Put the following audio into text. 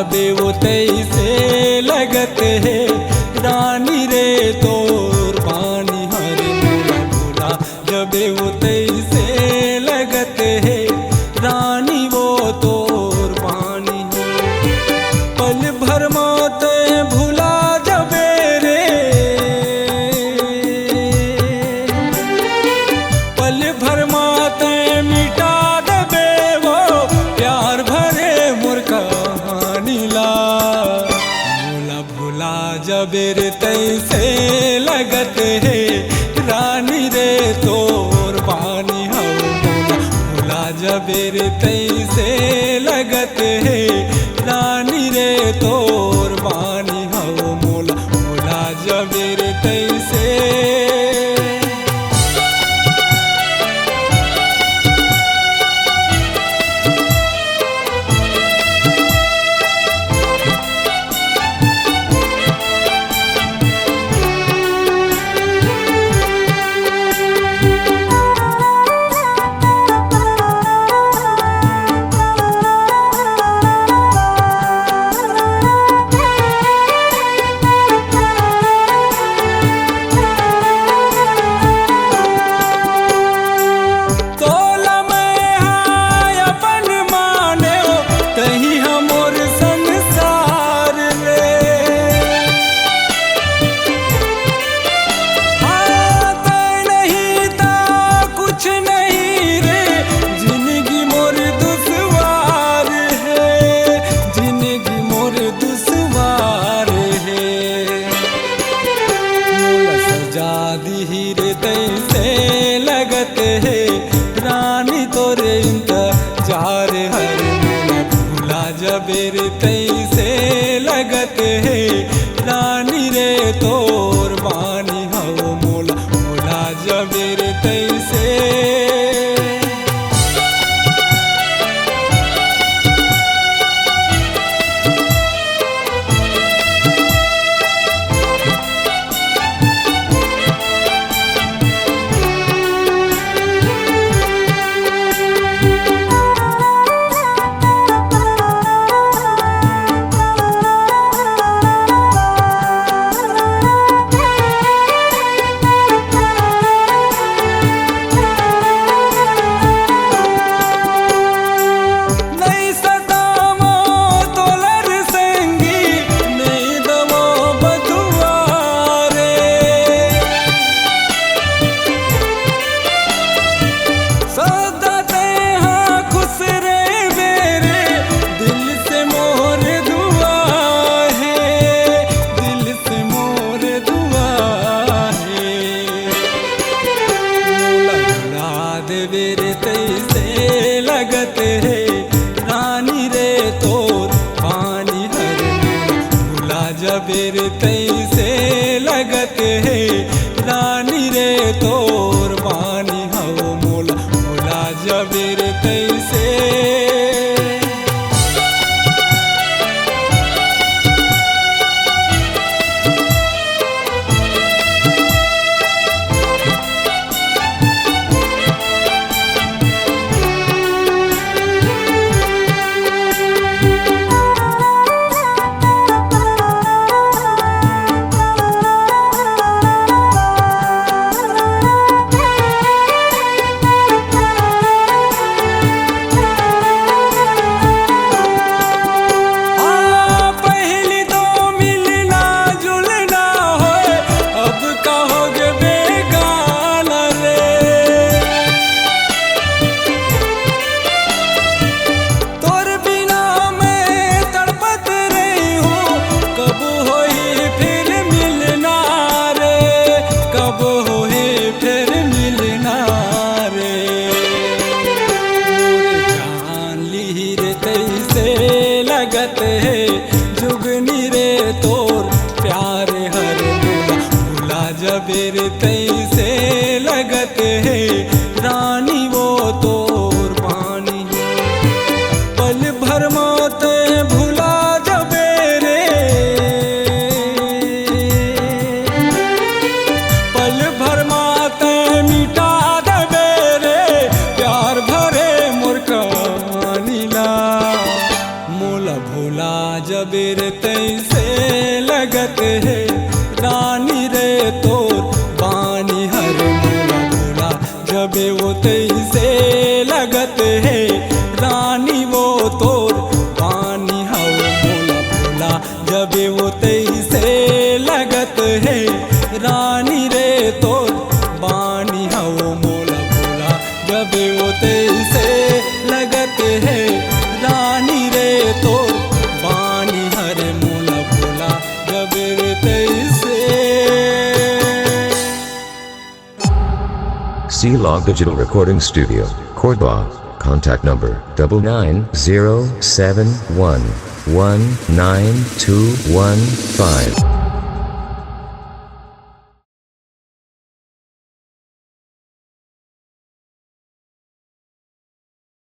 जबे वो तैसे लगत है रानी रे तोर पानी हर मोला भूला जबे वो तैसे लगत है रानी वो तोर पानी पल भर मौत भूला जबे रे पल भर मौत मिटा दबे वो प्यार भरे मोर कहानी ला मोला भूला जबे रे तैसे लगत है रानी रे तोर पानी हो मोला भूला जबे रे तैसे लगत है रानी रे तोर पानी हो मोला भूला जबे रे तैसे धीरे तैसे लगत है रानी तोरे इंतजार हर मोला भूला जबे रे तैसे लगत है रानी रे तोर बानी हो मोला भूला जबे रे तैसे रे तैसे लगत है रानी रे तोर पानी हर भूला जबे रे तैसे लगत है रानी रे तोर पानी हो मोला भूला जबे रे तैसे जबे वो तैसे लगत है रानी वो तोर पानी हव मोला भोला जबे वो तैसे लगत है रानी रे तोर बानी हव मोला भोला जबे वो तैसे लगत है रानी रे तोर बानी हरे मोला भोला जबे रे तैसे। C-Log Digital Recording Studio, Cordoba. Contact number 9907119215.